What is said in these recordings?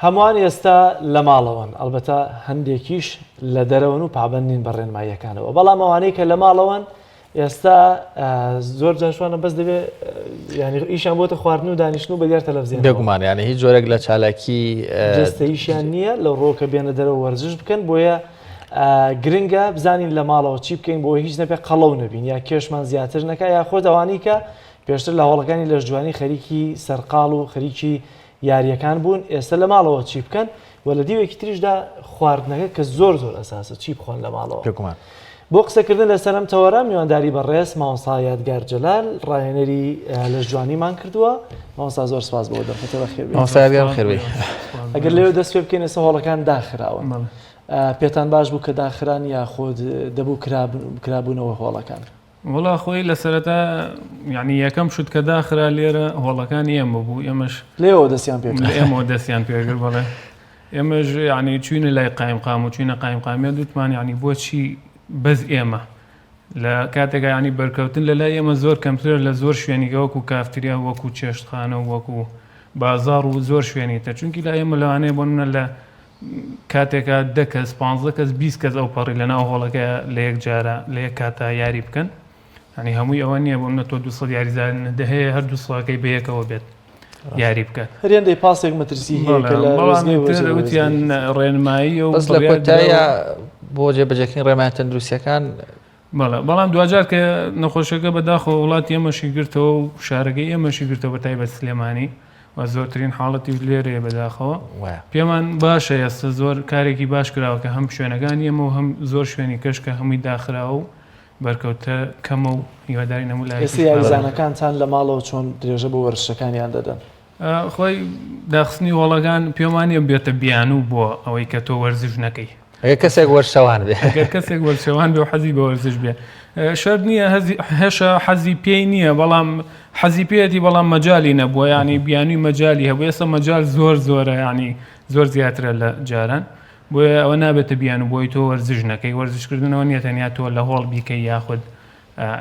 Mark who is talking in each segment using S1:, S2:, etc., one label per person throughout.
S1: هەمووان ئێستا لە ماڵەوەن ئەلبەتە هەندێکیش لە دەرەوەن و پابەندین بە ڕێنماییەکانەوە بەڵام ئەوانەی کە لە ماڵەوەن ئێستا زۆر جاشوانە بەس دەبێت ینی ئیشان بۆتە خواردن و دانیشتن و بەدیار تەلەڤیزیۆن
S2: بێگومان یعنی هیچ جۆرێک لە چالاکی
S1: جستەیشیان نییە لە ڕۆکە بێنە دەرەوە وەرزش بکەن بۆیە گرنگە بزانین لە ماڵەوە چی بکەین بۆ هیچ نەبێ قەڵەو نەبین یا کێشمان زیاتر نەکە یا خۆ ئەوانەی کە پێشتر لە هەوڵەکانی لە جوانی خەریکی سەرقاڵ و خەریکی یاریەکان بوون ئێستا لە ماڵەوە چی بکەن و لە دیوێکی تریشدا خواردنەکە کە زۆر ئەساسە چی بخۆن لە ماڵەوە بۆ قسەکردن لەسەرم تەوەرە میوانداری بەڕێز مامۆستا یادگار جەلال ڕاهێنەری لە جوانیمان کردووە مامۆستا زۆر سپاس بۆ دەرفەتەوە خێر ئەگەر لێوە دەست پێ بکەین ئێستا هەوڵەکان داخراوە پێتان باش بوو کە داخران یا خۆت دەبوو کرابوونەوە هۆڵەکان
S3: وڵا خۆی لە سەرەتا یعنی یەکەم شت کە داخرا لێرە هۆڵەکان ئێمە بوو ئێمەش
S1: لێەوە دەستیان پێ
S3: ئێمەوە دەستیان پێگر بڵێ ئێمەش یعنی چوینە لای قایمقام و چوینە قایمقامێ دوتمان یعنی بۆچی بەس ئێمە لە کاتێکە ینی بەرکەوتن لە لای ئێمە زۆر کەمترە لە زۆر شوێنیگە وەکو کافتریا وەکو چێشتخانە و وەکو بازار و زۆر شوێنیتە چونکی لای ئێمە لەوانەیە بۆنە لە کاتێکە 10 کەس 15 کەس 20 کەس ئەو پەڕی لەناو هۆڵەکە لە یەک جارە لە یەک کاتا یاری بکەن ینی هەمووی ئەوە نییە بۆ تۆ 200 یاریزان دەهەیە هەر 200ەکەی بەیەکەوە بێت یاری بکات
S1: هەرێندەی پاسێک مەترسی
S3: وتیان ڕێنمایی و
S2: بەس لە کۆتایە بۆ جێبەجێکردنی ڕێنمایی تەندروستیەکان
S3: بەڵام دوجار کە نەخۆشەکە بەداخەوە وڵات ئێمەشی گرتەوە و شارەکەی ئێمەشی گرتەوە بە تایبەت سلێمانی و زۆرترین حاڵەتی لێرەیە بەداخەوە پێمان باشە ئێستا زۆر کارێکی باش کراوە کە هەم شوێنەکانی ئێمە و هەم زۆر شوێنی کەشکە هەمووی داخراوە و بەرکەوتە کەمە و هیواداری نەموو لای
S1: ئێستا یاریزانەکانتان لە ماڵەوە چۆن درێژە بۆ وەرزشەکانیان دەدەن
S3: خۆی داخستنی وەڵەکان پێمانە بێتە بیان و بۆ ئەوەی کە تۆ وەرزش نەکەی
S2: ئەگەر کەسێک وەرشەوان بێ
S3: ئەگەر کەسێک وەرشەوان بێ و حەزی بە وەرزش بێ شەرت نییە هێشە حەزی پێی نییە بەڵام حەزی پێەتی بەڵام مەجای نەبووە ینی بیانووی مەجای هەبوو ئێستا مەجال زۆرە ینی زۆر زیاترە لە جاران بۆیە ئەوە نابێتە بیان و بۆی تۆ وەرزش نەکەی وەرزشکردنەوە نیە تەنیا تۆ لە هۆڵ بیکەی یاخود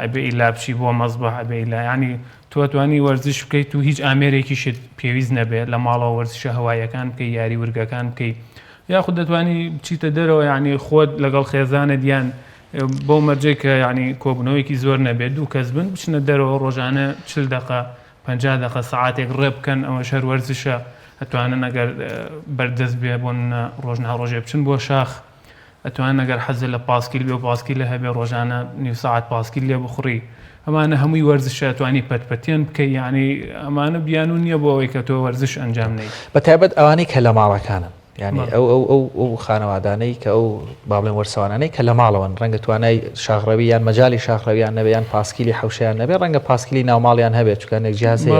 S3: ئەبێ ئیلا بچی بۆ مەزبەح ئەبێ ئیلا ینی تۆ توانی وەرزش بکەیت و هیچ ئامێرێکیشت پێویست نەبێت لە ماڵەوە وەرزشە هەوایەکان بکەی یاری ورگەکان بکەی یاخود دەتوانی بچیتە دەرەوە ینی خۆت لەگەڵ خێزانە دییان بۆ مەرجێک کە ینی کۆبنەوەیکی زۆر نەبێت دوو کەس بن بچنە دەرەوە ڕۆژانە 40 دقە 50 دقە سەعاتێک ڕێ بکەن ئەوە شەر وەرزشە ئەتوانن ئەگەر بەردەست بێ بۆن ڕۆژنها ڕۆژێ بچن بۆ شاخ ئەتوان ئەگەر حەزە لە پاسکیل بێ و پاسکیل لە هەبێ ڕۆژانە نیو ساعت پاسکیل لێ بخوڕی ئەمانە هەمووی وەرزشە توانی پەتپەتێن بکەی یعنی ئەمانە بیان و نییە بۆ ئەوەی کە تۆ وەرزش ئەنجام نەی
S2: بە تایبەت ئەوانەی کە لە ماڵەکانن یعنی ئەو خانەوادانەی کە ئەو بابڵێن وەرسەوانانەی کە لە ماڵەوەن ڕەنگە توانای شاخڕەوی یان مەجای شاخڕەویان نەبیان پاسکیلی حوشیان نەبێ ڕەنگە پاسکیلی ناوماڵیان هەبێت چکانێک جیازەیە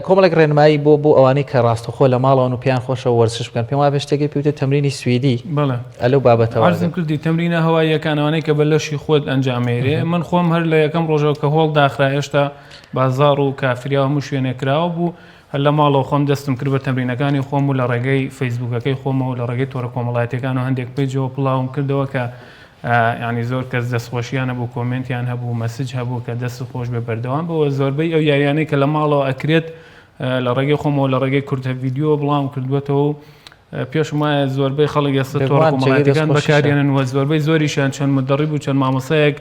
S2: کۆمەڵێک ڕێنمایی بۆ ئەوانەی کە ڕاستەخۆ لە ماڵەوەن و پیان خۆشە وەرزش بکەن پێم وایە شتێکی پێوتە تەمرینی سویدی ئەلەو بابەتەوە
S3: عەرزم کردی تەمرینە هەواییەکانەوەی کە بە لەشی خۆت ئەنجامێرێ من خۆم هەر لە یەکەم ڕۆژەوە کە هۆڵ داخرا هێشتا بازاڕ و کافریا هەموو شوێنێ کراوە بوو هەر لە ماڵەوە خۆم دەستم کرد بە تەمرینەکانی خۆم و لە ڕێگەی فەیسبوکەکەی خۆمەوە و لە ڕێگەی تۆڕە کۆمەڵایەتەکان و هەندێک پێیجەوە پڵاوم کردەوە کە ینی زۆر کەس دەستخۆشییان هەبوو کۆمنتیان هەبوو مەسج هەبوو کە دەست خۆش بێ بەردەوام بەوە زۆربەی ئەو یاریانەی کە لە ماڵەوە ئەکرێت لە ڕێگەی خۆمەوە لە ڕێگەی کورتە ڤیدیۆ بڵاو کردوێتەوە پێشم وایە زۆربەی خەڵک ئێستا تۆڕە کۆمەڵایەتەکان بەکارێنن و زۆربەی زۆریشیان چەند مدەڕیب و چەند مامۆسایەک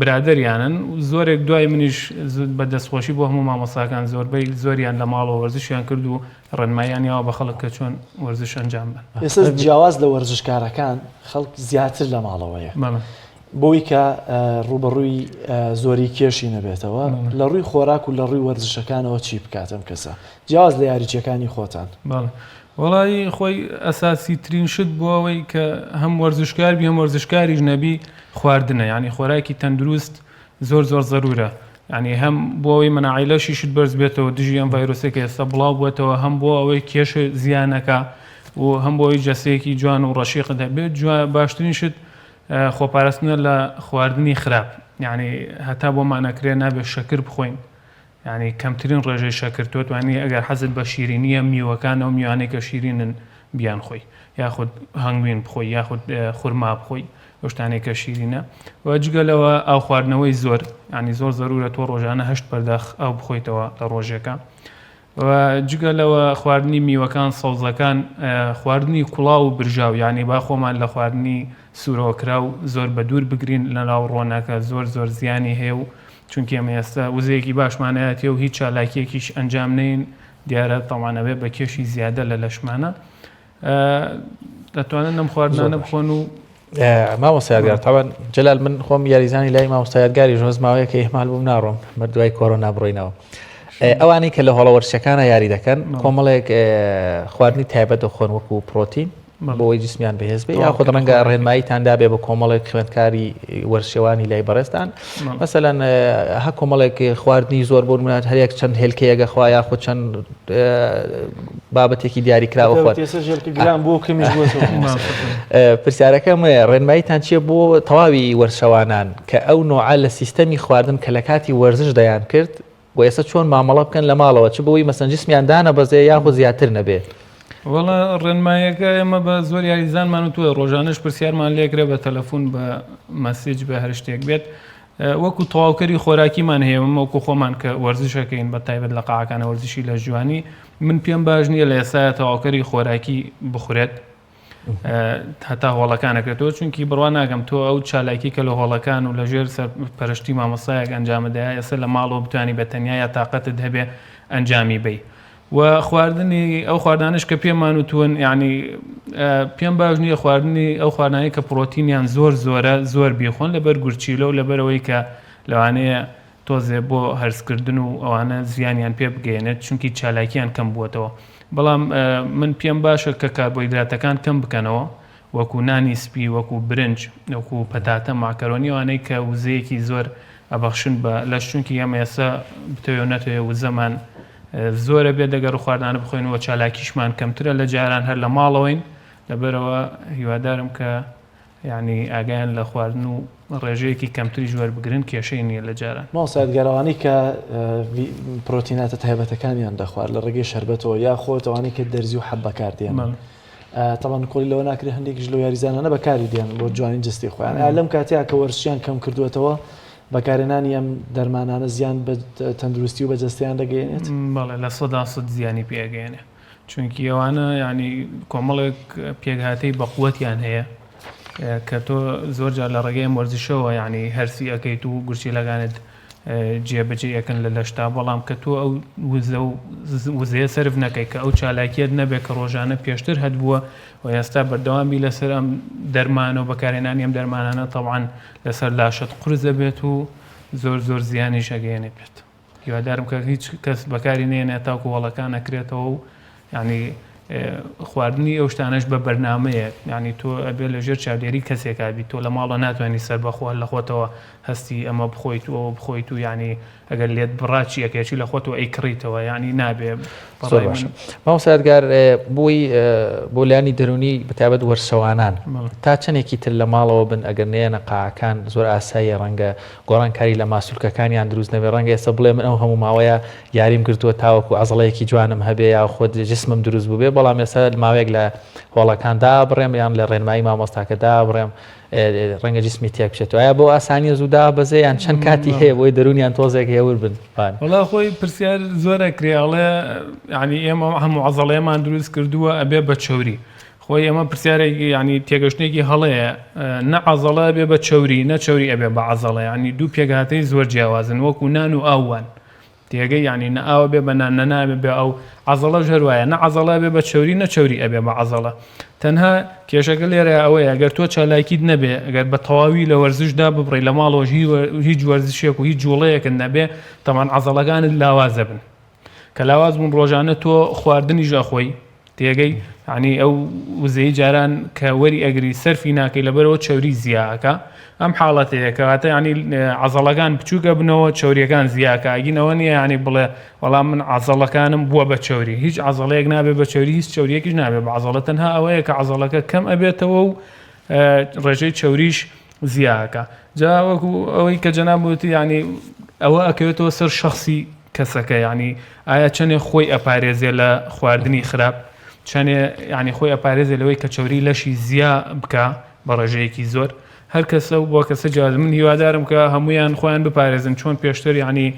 S3: برادریانن زۆرێک دوای منیش بە دەستخۆشی بۆ هەموو مامۆساکان زۆربەی زۆریان لە ماڵەوە وەرزشیان کرد و ڕێنماییانیەوە بە خەڵک کە چۆن وەرزش ئەنجام بن
S1: ئێستا جیاواز لە وەرزشکارەکان خەڵک زیاتر لە ماڵەوەیە بۆی کە ڕوبەڕووی زۆری کێشی نەبێتەوە لە ڕووی خۆراک و لە ڕووی وەرزشەکانەوە چی بکاتم کەسە جیاواز لە یاریچەکانی خۆتان
S3: وڵی خۆی ئەساسی ترین شت بۆ ئەوەی کە هەم وەرزشکار بی هەم وەرزشکاریش نەبی خواردنە ینی خۆراکی تەندروست زۆر ضرورە ینی هەم بۆ ئەوەی مەناعیلەشی شت بەرز بێتەوە دژی ئەم ڤایرۆسێک ئێستا بڵاو بێتەوە هەم بۆ ئەوەی کێش زیانەکە و هەم بۆ ئەوەی جەسەیەکی جوان و ڕەشیقت هەبێت باشترین شت خۆپاراستنە لە خواردنی خراپ یعنی هەتا بۆمانەکرێ نابێت شەکر بخۆین ینی کەمترین ڕێژەی شەکر تۆ توانی ئەگەر حەزت بە شیرینیە میوەکانەوە میوانەی کە شیرینن بیان خۆی یاخود هەنگوین بخۆی یاخود خورما بخۆی شتانێکە شیرینە و جگەلەوە ئاو خواردنەوەی زۆر ینی زۆر ضرورە تۆ ڕۆژانە 8 پەرداخ ئاو بخۆیتەوە لە ڕۆژێکە جگە لەوە خواردنی میوەکان سەوزەکان خواردنی کوڵاو و برژاو یعنی با خۆمان لە خواردنی سوورۆکرا و زۆر بە دوور بگرین لە ناو ڕۆنەکە زۆر زیانی هەیە و چونکە ئێمە ئێستا وزەیەکی باشمانایەتێ و هیچ چالاکیەکیش ئەنجام نین دیارە تەمانەوێ بە کێشی زیادە لە لەشمانە دەتوانن ئەم خواردنانە بخۆن و
S2: مامۆستایگار تاوان جەلال من خۆم یاریزانی لای مامۆستایگاری ژۆز ماوەیەکە ئیحمال بووم ناڕۆم مەردوای کۆرۆنا بڕۆینەوە ئەوانەی کە لە هەڵەوەرشەکانە یاری دەکەن کۆمەڵێک خواردنی تایبەت دەخۆن وەکو پرۆتین بۆەوەی جسمیان بەهێز بێ یا خۆ ڕەنگە ڕێنماییتاندا بێ بە کۆمەڵێک خوێندکاری وەرشێوانی لای بەڕێستان مەسەلەن هە کۆمەڵێک خواردنی زۆر بۆ نمونەت هەرێک چەند هێلکەیەگە خوا یا خۆ چەند بابەتێکی دیاریکراوە خۆت پرسیارەکەم ڕێنماییتان چیە بۆ تەواوی وەرشەوانان کە ئەو نوعە لە سیستەمی خواردن کە لە کاتی وەرزش دەیان کرد و ئێستا چۆن مامەڵە بکەن لە ماڵەوە چ بۆی مەسەن جسمیان دانە بەزێ یاخۆ زیاتر نەبێ
S3: وەڵا ڕێنمایەکە ئێمە بە زۆر یاریزانمان و توە ڕۆژانش پرسیارمان لێکرێ بە تەلەفۆن بە مەسیج بە هەر شتێک بێت وەکو تەواوکەری خۆراکیمان هەیە وەکو خۆمان کە وەرزشەکەین بە تایبەت لە قاعەکانە وەرزشی لە جوانی من پێم باش نییە لە ئێستا تەواوکەری خۆراکی بخورێت هەتا هۆڵەکانەکرێتەوە چونکی بڕوا ناگەم تۆ ئەو چالاکی کە لە هۆڵەکان و لە ژێر پەرشتی مامۆستایەک ئەنجامەدەیە ئێستا لە ماڵەوە بتوانانی بە تەنیا یا تااقەتت هەبێ ئەنجامی بی و خواردنی ئەو خواردانش کە پێمان وتون ینی پێم باش نییە خواردنی ئەو خواردانی کە پرۆتینیان زۆر بیخۆن لەبەر گورچیلە و لەبەرەوەی کە لەوانەیە تۆزێ بۆ هەرسکردن و ئەوانە زیانیان پێ بگەێنێت چونکی چالاکیان کەم بووەتەوە بەڵام من پێم باشە کە کاربۆیدراتەکان کەم بکەنەوە وەکو نانی سپی وەکو برنج وەکو پەتاتە ماکەرۆنی وانەی کە وزەیەکی زۆر ئەبەخشن بە لەش چونکی ئەمە ئێستا بتەوێ نەتوێ وزەمان زۆرە بێت دەگەڕ و خواردانە بخۆینەوە چالاکیشمان کەمترە لە جاران هەر لە ماڵەوەین لەبەرەوە هیوادارم کە یعنی ئاگیان لە خواردن و ڕێژەیەکی کەمتری ژوەر بگرن کێشەی نییە لە جاران
S1: ماوسادگەرەوانی کە پرۆتیناتە تایبەتەکانیان دەخوارد لە ڕێگەی شەربەتەوە یا خۆتەوانی کە دەرزی و حەب بەکاردێن تەڵان کۆلی لەوە ناکرێت هەندێکیش لە یاریزانانە بەکاری دێن بۆ جوانی جستی خۆیان لەم کاتەیە کە وەرزشیان کەم کردوێتەوە بەکارێنانی ئەم دەرمانانە زیان بە تەندروستی و بەجەستیان دەگەێنێت
S3: بەڵێ لە 100% زیانی پێگەێنێ چونکی ئەوانە ینی کۆمەڵێک پێکهاتەی بەقووەتیان هەیە کە تۆ زۆر جار لە ڕێگەی وەرزشەوە ینی هەرسی ئەەکەیت و گورچی لەگانت جێبەجێ یەکەن لە لەشتا بەڵام کە تۆ ئەو وزەیە سرف نەکەی کە ئەو چالاکیت نەبێت کە ڕۆژانە پێشتر هەبووە و ئێستا بەردەوامی لەسەر ئەم دەرمانە و بەکارێنانی ئەم دەرمانانە تەڵعاان لەسەر لاشت قورس دەبێت و زۆر زیانی شەگەیەنێ بێت هیوادارم کە هیچ کەس بەکاری نێنێ تاکو وەڵەکان نەکرێتەوە و ینی خواردنی ئەو شتانەش بە بەرنامەیە ینی تۆ ئەبێ لە ژێر چاودێری کەسێکابی تۆ لە ماڵە ناتوانانی سەر بەخۆ لە خۆتەوە هەستی ئەمە بخۆیت و بخۆیت و ینی ئەگەر لێت بڕاچی یەکێکی لە خۆتەوە ئەیکڕیتەوە ینی نابێ
S2: ماوسادگار بووی بۆ لایانی دەرونی بەتابەت وەرسەوانان تا چەندێکی تر لە ماڵەوە بن ئەگەر نێنە قاعەکان زۆر ئاساییە ڕەنگە گۆڕانکاری لە ماسوولکەکانیان دروست نەبێ ڕەنگە ئێستا بڵێ من ئەو هەموو ماوەیە یاریم کردووە تاوەکو عەزەڵەیەکی جوانم هەبێ یا خۆت جسمم دروست بوو بێ بەڵام ئێستا ماوەیەک لە هۆڵەکاندا بڕێم یان لە ڕێنمایی مامۆستاکەدا بڕێم ڕەنگە جسمی تێک بچێتەوە ئایا بۆ ئاسانیە زوودا بەزێ یان چەند کاتی هەیە بۆی دەرونیان تۆزێک هێور بن
S3: وڵا خۆی پرسیار زۆرە کرێڵێ ینی ئێمە هەموو عەزەڵەیەمان دروست کردووە ئەبێ بە چەوری خۆی ئەمە پرسیارێکی ینی تێگەشتێکی هەڵەیە نە عەزەڵە بێ بە چەوری نەچەوری ئەبێ بە عەزەڵە ینی دوو پێکهاتەی زۆر جیاوازن وەکو نان و ئاوان تێگەی ینی نە ئاوە بێ بە نان نەنابێ بێ ئەو عەزەڵەش هەروایە نە عەزەڵە بێ بە چەوری نەچەوری ئەبێ بە عەزەڵە تەنها کێشەکە لێرە ئەوەیە ئەگەر تۆ چالاکیت نەبێ ئەگەر بە تەواوی لە وەرزشدا ببڕی لە ماڵەوە هیچ وەرزشێک و هیچ جوڵەیەکن نەبێ تەمان عەزەڵەکانت لاوازە بن کە لاواز بوون ڕۆژانە تۆ خواردنی ژەخۆی تێگەی ینی ئەو وزەی جاران کە وەری ئەگری سەرفی ناکەی لەبەرەوە چەوری زیاکە ئەم حاڵەتەیە کەواتە ینی عەزەڵەکان بچووکە بنەوە چەوریەکان زیاکە ئەگینەوە نییە ینی بڵێ وەڵام من عەزەڵەکانم بووە بە چەوری هیچ عەزەڵەیەک نابێت بە چەوری هیچ چەوریەکیش نابێت بە عەزەڵە تەنها ئەوەیە کە عەزەڵەکە کەم ئەبێتەوە و ڕێژەی چەوریش زیاکە جا وەکو ئەوەی کە جەناب وتی ینی ئەوە ئەکەوێتەوە سەر شەخصی کەسەکە ینی ئایا چەندێ خۆی ئەپارێزێ لە خواردنی خراپ چەندێ ینی خۆی ئەپارێزێ لەوەی کە چەوری لەشی زیا بکە بە ڕێژەیەکی زۆر هەر کەسە و بۆ کەسە جاز من هیوادارم کە هەمویان خۆیان بپارێزن چۆن پێشتر ینی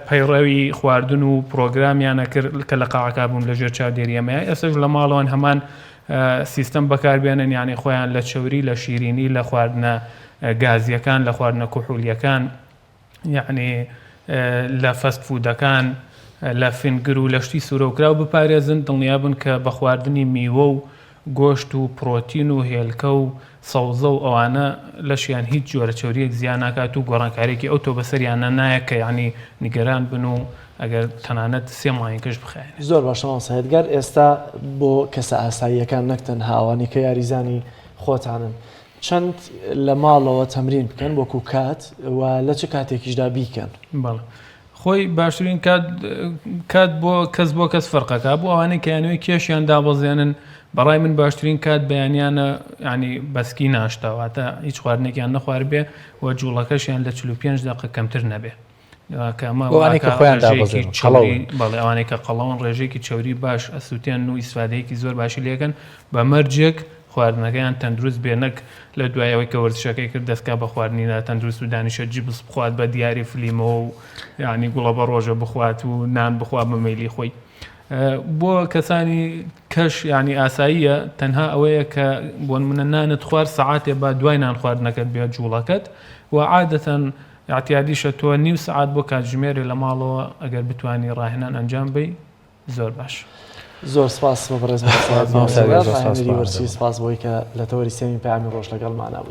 S3: پەیڕەوی خواردن و پرۆگرامیانە کرد کە لە قاعەکە بوون لەژێر چاودێریەمە ئێستش لە ماڵەوەن هەمان سیستەم بەکاربێنن یعنی خۆیان لە چێوری لە شیرینی لە خواردنە گازیەکان لە خواردنە کوحولیەکان یعنی لە فەست فودەکان لە فینگر و لە شتی سوورەوکراو بپارێزن دڵنیابن کە بە خواردنی میوە و گۆشت و پرۆتین و هێلکە و سەوزە و ئەوانە لەشیان هیچ جۆرە چۆریەک زیان ناکات و گۆڕانکارێکی ئەو تۆ بەسەریانە نایە کە یعنی نیگەران بن و ئەگەر تەنانەت 3 مانگەش بخێن.
S1: زۆر باشەوە سەیدگار ئێستا بۆ کەسە ئاساییەکان نەکتەن هاوانی کە یاریزانی خۆتانن چەند لە ماڵەوە تەمرین بکەن وەکو کات و لە چه کاتێکیشدا بیکەن.
S3: بەڵێ خۆی باشترین کات بۆ کەس فەرقەکە بۆ ئەوانەی کە یانەوەی کێشیان دابەزێنن بەڕای من باشترین کات بەیانیانە ینی بەسکی ناشتاواتە هیچ خواردنێکیان نەخوارد بێ و جوڵەکەشیان لە 45 دقیقە کەمتر نەبێ بەڵێ ئەوانەی کە قەڵەون ڕێژێکی چوری باش ئەسووتێن و ئیسفادەیەکی زۆر باشی لێکن بە مەرجێک خواردنەکەیان تەندروست بێنەک لە دوایەوەی کە وەرزشەکەی کرد دەستکا بە خواردنیدا تەندروست و دانیشە جیبس بخوات بە دیاری فلیمەوە و یعنی گوڵە بە ڕۆژە بخوات و نان بخوا بە مەیلی خۆی. بۆ کەسانی کەش ینی ئاساییە تەنها ئەوەیە کە بۆ منە نانت خوارد سەعاتێ با دوای نان خواردنەکەت بێت جوڵەکەت و عادەتەن اعتیادیشە تۆ نیو سعات بۆ کاتژمێری لە ماڵەوە ئەگەر بتوانی ڕاهێنان ئەنجام بی زۆر باش.
S1: زۆر سپاس بە بەڕێز سپاس بۆی کە لە تەوەری سێمی پەیامی ڕۆژ لەگەڵمانە بوو.